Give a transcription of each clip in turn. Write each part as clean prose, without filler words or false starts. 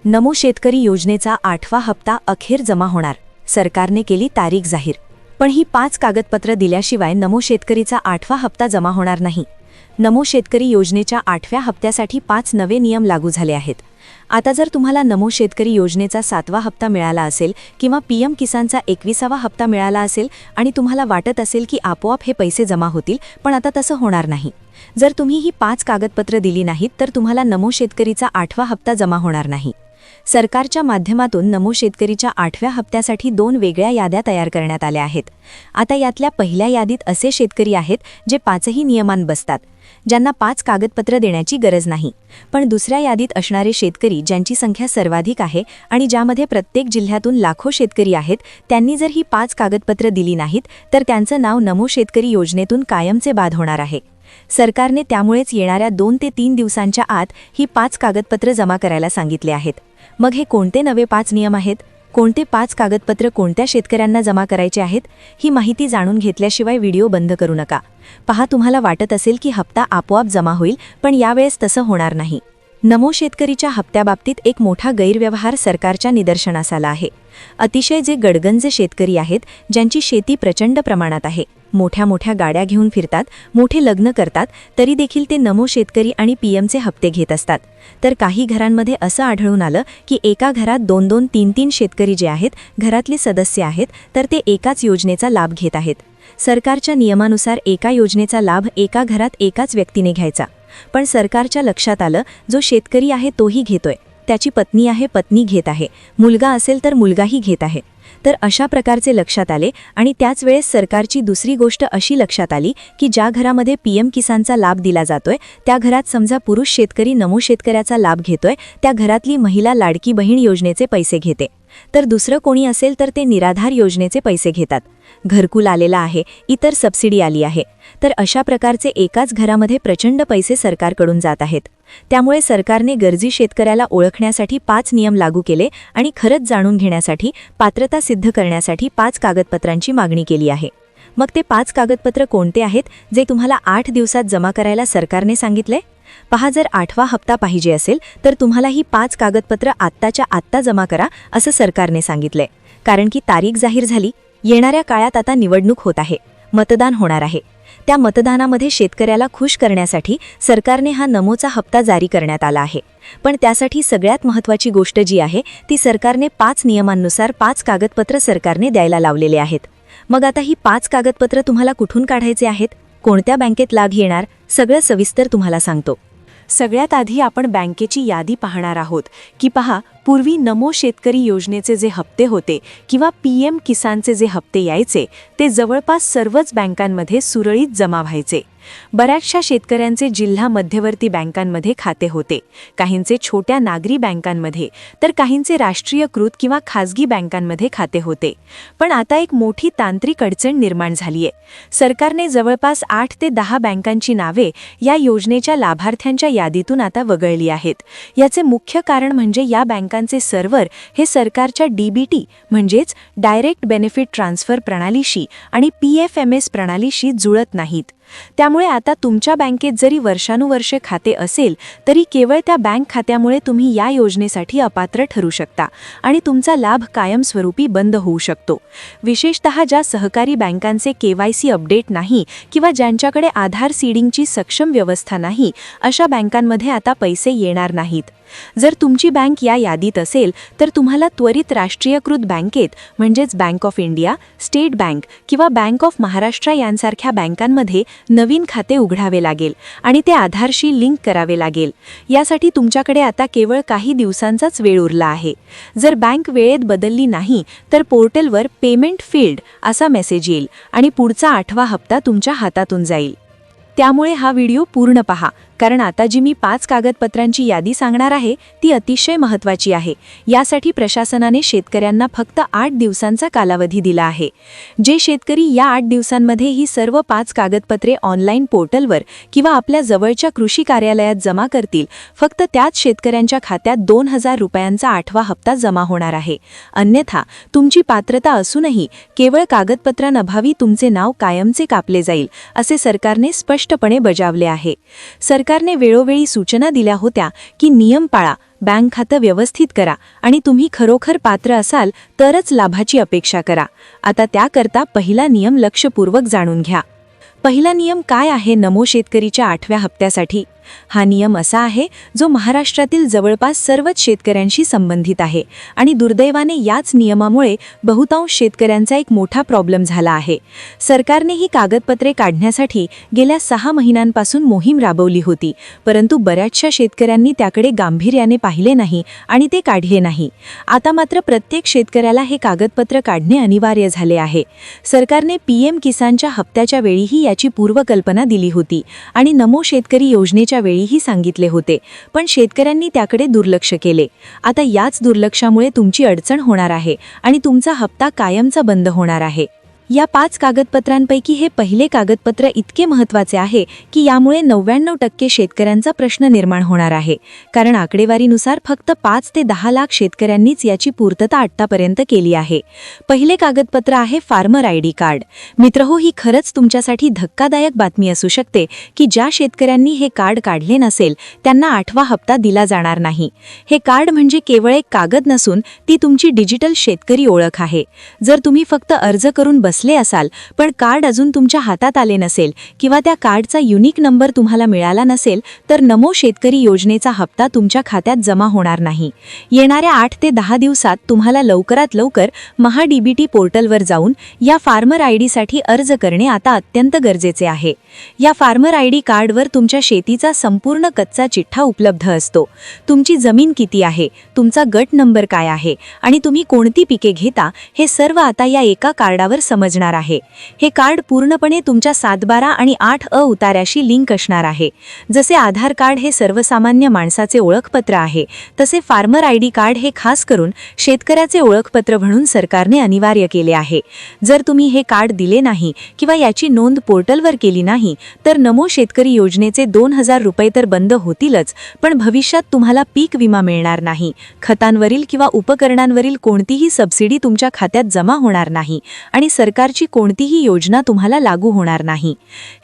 नमो शेतकरी योजनेचा 8वा हप्ता अखेर जमा होणार. सरकारने केली तारीख जाहीर. पण ही 5 कागदपत्र दिल्याशिवाय नमो शेतकरीचा 8वा हप्ता जमा होणार नाही. नमो शेतकरी योजनेच्या 8व्या हप्त्यासाठी 5 नवे नियम लागू झाले आहेत. आता जर तुम्हाला नमो शेतकरी योजनेचा 7वा हप्ता मिळाला असेल किंवा पीएम किसानचा 21वा हप्ता मिळाला असेल आणि तुम्हाला वाटत असेल की आपोआप हे पैसे जमा होतील, पण आता तसं होणार नाही. जर तुम्ही ही 5 कागदपत्र दिली नाहीत तर तुम्हाला नमो शेतकरीचा 8वा हप्ता जमा होणार नाही. सरकारच्या माध्यमातून नमो शेतकरीच्या 8व्या हप्त्यासाठी 2 वेगळ्या याद्या तयार करण्यात आल्या आहेत. आता यातल्या पहिल्या यादीत असे शेतकरी आहेत जे 5ही नियमांत बसतात, ज्यांना 5 कागदपत्र देण्याची गरज नाही. पण दुसऱ्या यादीत असणारे शेतकरी ज्यांची संख्या सर्वाधिक आहे आणि ज्यामध्ये प्रत्येक जिल्ह्यातून लाखो शेतकरी आहेत, त्यांनी जर ही 5 कागदपत्र दिली नाहीत तर त्यांचं नाव नमो शेतकरी योजनेतून कायमचे बाद होणार आहे. सरकारने त्यामुळेच येणाऱ्या 2 ते 3 दिवसांच्या आत ही 5 कागदपत्र जमा करायला सांगितले आहेत. मग हे कोणते नवे 5 नियम आहेत? कोणते 5 कागदपत्र कोणत्या शेतकऱ्यांना जमा करायचे आहेत? ही माहिती जाणून घेतल्याशिवाय व्हिडिओ बंद करू नका. पहा, तुम्हाला वाटत असेल की हप्ता आपोआप जमा होईल, पण यावेळेस तसं होणार नाही. नमो शेतकरीच्या हप्त्याबाबतीत एक मोठा गैरव्यवहार सरकारच्या निदर्शनास आला आहे. अतिशय जे गडगंज शेतकरी आहेत, ज्यांची शेती प्रचंड प्रमाणात आहे, मोठ्या मोठ्या गाड्या घेऊन फिरतात, मोठे लग्न करतात, तरी देखील ते नमो शेतकरी आणि पीएमचे हप्ते घेत असतात. तर काही घरांमध्ये असं आढळून आलं की एका घरात 2-2, 3-3 शेतकरी जे आहेत, घरातले सदस्य आहेत, तर ते एकाच योजनेचा लाभ घेत आहेत. सरकारच्या नियमानुसार एका योजनेचा लाभ एका घरात एकाच व्यक्तीने घ्यायचा. पण सरकारच्या लक्षात आलं, जो शेतकरी आहे तोही घेतोय, त्याची पत्नी आहे, पत्नी घेत आहे, मुलगा असेल तर मुलगाही घेत आहे. तर अशा प्रकारचे लक्षात आले आणि त्याच वेळेस सरकारची दुसरी गोष्ट अशी लक्षात आली की ज्या घरामध्ये पीएम किसानचा लाभ दिला जातोय, त्या घरात समजा पुरुष शेतकरी नमो शेतकऱ्याचा लाभ घेतोय, त्या घरातली महिला लाडकी बहीण योजनेचे पैसे घेते. तर दुसरं कोणी असेल तर ते निराधार योजनेचे पैसे घेतात. घरकुल आलेला आहे, इतर सबसिडी आली आहे. तर अशा प्रकारचे एकाच घरामध्ये प्रचंड पैसे सरकारकडून जात आहेत. त्यामुळे सरकारने गरजी शेतकऱ्याला ओळखण्यासाठी 5 नियम लागू केले आणि खरंच जाणून घेण्यासाठी, पात्रता सिद्ध करण्यासाठी 5 कागदपत्रांची मागणी केली आहे. मग ते 5 कागदपत्र कोणते आहेत जे तुम्हाला 8 दिवसात जमा करायला सरकारने सांगितले? पहा, जर 8वा हप्ता पाहिजे असेल तर तुम्हाला ही 5 कागदपत्र आत्ताच्या आत्ता जमा करा असं सरकारने सांगितलंय. कारण की तारीख जाहीर झाली. येणाऱ्या काळात आता निवडणूक होत आहे, मतदान होणार आहे. त्या मतदानामध्ये शेतकऱ्याला खुश करण्यासाठी सरकारने हा नमोचा हप्ता जारी करण्यात आला आहे. पण त्यासाठी सगळ्यात महत्त्वाची गोष्ट जी आहे ती सरकारने 5 नियमांनुसार 5 कागदपत्र सरकारने द्यायला लावलेले आहेत. मग आता ही 5 कागदपत्र तुम्हाला कुठून काढायचे आहेत? कोणत्या बँकेत लाभ येणार? सगळं सविस्तर तुम्हाला सांगतो. सगळ्यात आधी आपण बँकेची यादी पाहणार आहोत की पहा, पूर्वी नमो शेतकरी योजनेचे जे हप्ते होते किंवा पीएम किसानचे जे हप्ते यायचे, ते जवळपास सर्वच बँकांमध्ये सुरळीत जमा व्हायचे. बऱ्याचशा शेतकऱ्यांचे जिल्हा मध्यवर्ती बँकांमध्ये खाते होते, काहींचे छोट्या नागरी बँकांमध्ये, तर काहींचे राष्ट्रीयकृत किंवा खाजगी बँकांमध्ये खाते होते. पण आता एक मोठी तांत्रिक अडचण निर्माण झालीये. सरकारने जवळपास 8 ते 10 बँकांची नावे या योजनेच्या लाभार्थ्यांच्या यादीतून आता वगळली आहेत. याचे मुख्य कारण म्हणजे या बँकांचे सर्व्हर हे सरकारच्या डीबीटी म्हणजेच डायरेक्ट बेनिफिट ट्रान्सफर प्रणालीशी आणि पीएफएमएस प्रणालीशी जुळत नाहीत. त्यामुळे आता तुमच्या बँकेत जरी वर्षानुवर्षे खाते असेल तरी केवळ त्या बँक खात्यामुळे तुम्ही या योजनेसाठी अपात्र ठरू शकता आणि तुमचा लाभ कायमस्वरूपी बंद होऊ शकतो. विशेषतः ज्या सहकारी बँकांचे केवायसी अपडेट नाही किंवा ज्यांच्याकडे आधार सीडिंगची सक्षम व्यवस्था नाही, अशा बँकांमध्ये आता पैसे येणार नाहीत. जर तुमची बँक या यादीत असेल तर तुम्हाला त्वरित राष्ट्रीयकृत बँकेत म्हणजेच bank of India, state bank किंवा बँक ऑफ महाराष्ट्र यांसारख्या बँकांमध्ये नवीन खाते उघडावे लागेल आणि ते आधारशी लिंक करावे लागेल. यासाठी तुमच्याकडे आता केवळ काही दिवसांचाच वेळ उरला आहे. जर बँक वेळेत बदलली नाही तर पोर्टलवर पेमेंट फील्ड असा मेसेज येईल आणि पुढचा 8वा हप्ता तुमच्या हातातून जाईल. त्यामुळे हा व्हिडिओ पूर्ण पहा, कारण आता जी मी 5 कागदपत्रांची यादी सांगणार आहे ती अतिशय महत्त्वाची आहे. यासाठी प्रशासनाने शेतकऱ्यांना फक्त 8 दिवसांचा कालावधी दिला आहे. जे शेतकरी या 8 दिवसांमध्ये ही सर्व 5 कागदपत्रे ऑनलाईन पोर्टलवर किंवा आपल्या जवळच्या कृषी कार्यालयात जमा करतील, फक्त त्याच शेतकऱ्यांच्या खात्यात 2000 रुपयांचा 8वा हप्ता जमा होणार आहे. अन्यथा तुमची पात्रता असूनही केवळ कागदपत्रांअभावी तुमचे नाव कायमचे कापले जाईल, असे सरकारने स्पष्टपणे बजावले आहे. सरकारने वेळोवेळी सूचना दिल्या होत्या की नियम पाळा, बँक खातं व्यवस्थित करा आणि तुम्ही खरोखर पात्र असाल तरच लाभाची अपेक्षा करा. आता त्याकरता पहिला नियम लक्षपूर्वक जाणून घ्या. पहिला नियम काय आहे नमो शेतकरीच्या 8व्या हप्त्यासाठी? हा नियम असा आहे जो महाराष्ट्रातील जवळपास सर्वच शेतकऱ्यांशी संबंधित आहे आणि दुर्दैवाने याच नियमामुळे बहुतांश शेतकऱ्यांचा एक मोठा प्रॉब्लेम झाला आहे. सरकारने ही कागदपत्रे काढण्यासाठी गेल्या 6 महिन्यांपासून मोहीम राबवली होती, परंतु बऱ्याचशा शेतकऱ्यांनी त्याकडे गांभीर्याने पाहिले नाही आणि ते काढले नाही. आता मात्र प्रत्येक शेतकऱ्याला हे कागदपत्र काढणे अनिवार्य झाले आहे. सरकारने PM किसानच्या हप्त्याच्या वेळीही याची पूर्वकल्पना दिली होती आणि नमो शेतकरी योजनेच्या वेळीही सांगितले होते, पण शेतकऱ्यांनी त्याकडे दुर्लक्ष केले. आता याच दुर्लक्षामुळे तुमची अडचण होणार आहे आणि तुमचा हप्ता कायमचा बंद होणार आहे. या 5 कागदपत्रांपैकी हे पहिले कागदपत्र इतके महत्त्वाचे आहे की यामुळे 99% शेतकऱ्यांचा प्रश्न निर्माण होणार आहे, कारण आकडेवारीनुसार फक्त 5 ते 10 लाख शेतकऱ्यांनीच याची पूर्तता आत्तापर्यंत केली आहे. पहिले कागदपत्र आहे फार्मर ID कार्ड. मित्रहो, ही खरंच तुमच्यासाठी धक्कादायक बातमी असू शकते की ज्या शेतकऱ्यांनी हे कार्ड काढले नसेल त्यांना 8वा हप्ता दिला जाणार नाही. हे कार्ड म्हणजे केवळ एक कागद नसून ती तुमची डिजिटल शेतकरी ओळख आहे. जर तुम्ही फक्त अर्ज करून बसले असाल पण कार्ड अजून तुमच्या हातात आले नसेल किंवा त्या कार्डचा युनिक नंबर तुम्हाला मिळाला नसेल तर नमो शेतकरी योजनेचा हप्ता तुमच्या खात्यात जमा होणार नाही. येणाऱ्या 8 ते 10 दिवसात तुम्हाला लवकरात लवकर महाडीबीटी पोर्टलवर जाऊन या फार्मर ID साठी अर्ज करणे आता अत्यंत गरजेचे आहे. या फार्मर ID कार्डवर तुमच्या शेतीचा संपूर्ण कच्चा चिठ्ठा उपलब्ध असतो. तुमची जमीन किती आहे, तुमचा गट नंबर काय आहे आणि तुम्ही कोणती पिके घेता हे सर्व आता या एका कार्डावर समजणार आहे. हे कार्ड पूर्णपणे तुमच्या 7/12 आणि 8A उतार्याशी लिंक असणार आहे. जसे आधार कार्ड हे सर्वसामान्य माणसाचे ओळखपत्र आहे, तसे फार्मर ID कार्ड हे खास करून शेतकऱ्याचे ओळखपत्र म्हणून सरकारने अनिवार्य केले आहे. जर तुम्ही हे कार्ड दिले नाही किंवा याची नोंद पोर्टलवर केली नाही तर नमो शेतकरी योजनेचे 2000 रुपये तर बंद होतीलच, पण भविष्यात तुम्हाला पीक विमा मिळणार नाही, खतांवरील किंवा उपकरणांवरील कोणतीही सबसिडी तुमच्या खात्यात जमा होणार नाही आणि सरकारची कोणतीही योजना तुम्हाला लागू होणार नाही.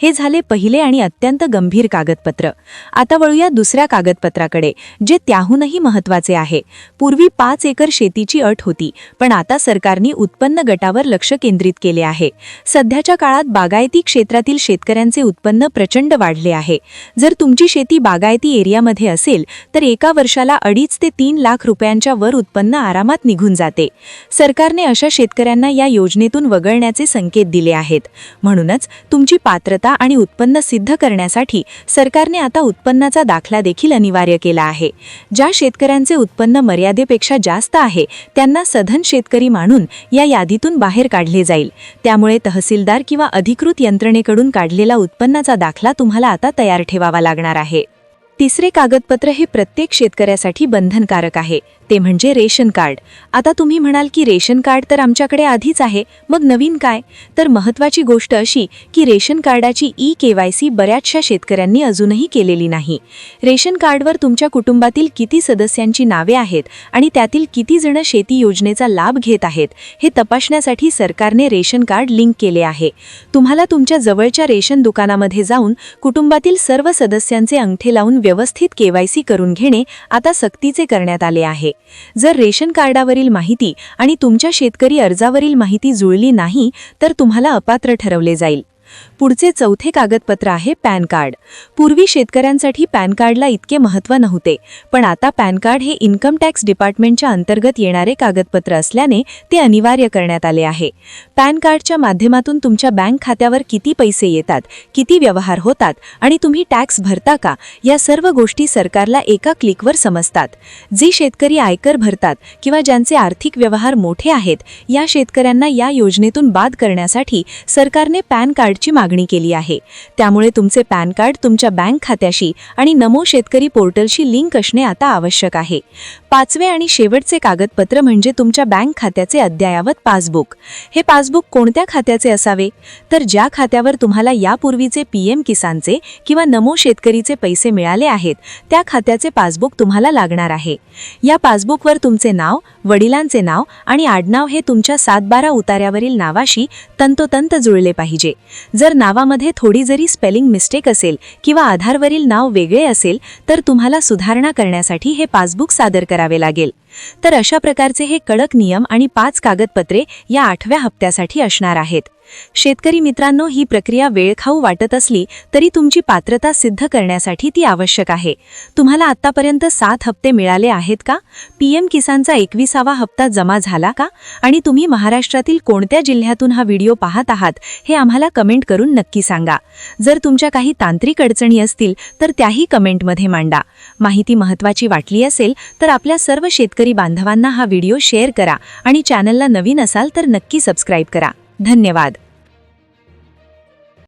हे झाले पहिले आणि अत्यंत गंभीर कागदपत्र. आता वळूया दुसऱ्या कागदपत्राकडे, जे त्याहूनही महत्त्वाचे आहे. पूर्वी 5 एकर शेतीची अट होती, पण आता सरकारने उत्पन्न गटावर लक्ष केंद्रित केले आहे. सध्याच्या काळात बागायती क्षेत्रातील शेतकऱ्यांचे उत्पन्न प्रचंड वाढले आहे. जर तुमची शेती बागायती एरियामध्ये असेल तर एका वर्षाला 2.5 ते 3 लाख रुपयांच्या वर उत्पन्न आरामात निघून जाते. सरकारने अशा शेतकऱ्यांना या योजनेतून वगळण्याचे संकेत दिले आहेत. म्हणूनच तुमची पात्रता आणि उत्पन्न सिद्ध करण्यासाठी सरकारने आता उत्पन्नाचा दाखला देखील अनिवार्य केला आहे. ज्या शेतकऱ्यांचे उत्पन्न मर्यादेपेक्षा जास्त आहे त्यांना सधन शेतकरी मानून या यादीतून बाहेर काढले जाईल. त्यामुळे तहसीलदार किंवा अधिकृत यंत्रणेकडून काढलेला उत्पन्नाचा दाखला तुम्हाला आता तयार ठेवावा लागणार आहे. तिसरे कागदपत्र हे प्रत्येक शेतकऱ्यासाठी बंधनकारक आहे, ते म्हणजे रेशन कार्ड. आता तुम्ही म्हणाल की रेशन कार्ड तर आमच्याकडे आधीच आहे, मग नवीन काय? तर महत्त्वाची गोष्ट अशी की रेशन कार्डाची KYC बऱ्याचशा शेतकऱ्यांनी अजूनही केलेली नाही. रेशन कार्डवर तुमच्या कुटुंबातील किती सदस्यांची नावे आहेत आणि त्यातील किती जण शेती योजनेचा लाभ घेत आहेत हे तपासण्यासाठी सरकारने रेशन कार्ड लिंक केले आहे. तुम्हाला तुमच्या जवळच्या रेशन दुकानामध्ये जाऊन कुटुंबातील सर्व सदस्यांचे अंगठे लावून व्यवस्थित KYC करून घेणे आता सक्तीचे करण्यात आले आहे. जर रेशन कार्डावरील माहिती आणि तुमच्या शेतकरी अर्जावरील माहिती जुळली नाही तर तुम्हाला अपात्र ठरवले जाईल. पुढचे चौथे कागदपत्र आहे पॅन कार्ड. पूर्वी शेतकऱ्यांसाठी पॅन कार्डला इतके महत्त्व नव्हते, पण आता पॅन कार्ड हे इन्कम टॅक्स डिपार्टमेंटच्या अंतर्गत येणारे कागदपत्र असल्याने ते अनिवार्य करण्यात आले आहे. पॅन कार्डच्या माध्यमातून तुमच्या बँक खात्यावर किती पैसे येतात, किती व्यवहार होतात आणि तुम्ही टॅक्स भरता का या सर्व गोष्टी सरकारला एका क्लिकवर समजतात. जे शेतकरी आयकर भरतात किंवा ज्यांचे आर्थिक व्यवहार मोठे आहेत या शेतकऱ्यांना या योजनेतून बाद करण्यासाठी सरकारने पॅन कार्डची मागणी केली आहे. त्यामुळे तुमचे पॅन कार्ड तुमच्या बँक खात्याशी आणि नमो शेतकरी पोर्टलशी लिंक असणे आता आवश्यक आहे. पाचवे आणि शेवटचे कागदपत्र म्हणजे तुमच्या बँक खात्याचे अद्ययावत पासबुक. हे पासबुक कोणत्या खात्याचे असावे? तर ज्या खात्यावर तुम्हाला यापूर्वीचे PM किसानचे किंवा नमो शेतकरीचे पैसे मिळाले आहेत त्या खात्याचे पासबुक तुम्हाला लागणार आहे. या पासबुकवर तुमचे नाव, वडिलांचे नाव आणि आडनाव हे तुमच्या 7/12 उतार्यावरील नावाशी तंतोतंत जुळले पाहिजे. जर नावामध्ये थोडी जरी स्पेलिंग मिस्टेक असेल किंवा आधारवरील नाव वेगळे असेल तर तुम्हाला सुधारणा करण्यासाठी हे पासबुक सादर करावे लागेल. तर अशा प्रकारचे हे कडक नियम आणि 5 कागदपत्रे या 8व्या हप्त्यासाठी असणार आहेत. शेतकरी मित्रांनो, ही प्रक्रिया वेळखाऊ वाटत असली तरी तुमची पात्रता सिद्ध करण्यासाठी ती आवश्यक आहे. तुम्हाला आतापर्यंत 7 हप्ते मिळाले आहेत का? पीएम किसानचा 21वा हप्ता जमा झाला का? आणि तुम्ही महाराष्ट्रातील कोणत्या जिल्ह्यातून हा व्हिडिओ पाहत आहात हे आम्हाला कमेंट करून नक्की सांगा. जर तुमच्या काही तांत्रिक अडचणी असतील तर त्याही कमेंटमध्ये मांडा. माहिती महत्त्वाची वाटली असेल तर आपल्या सर्व शेतकरी बांधवांना हा व्हिडिओ शेअर करा आणि चॅनलला नवीन असाल तर नक्की सबस्क्राईब करा. धन्यवाद.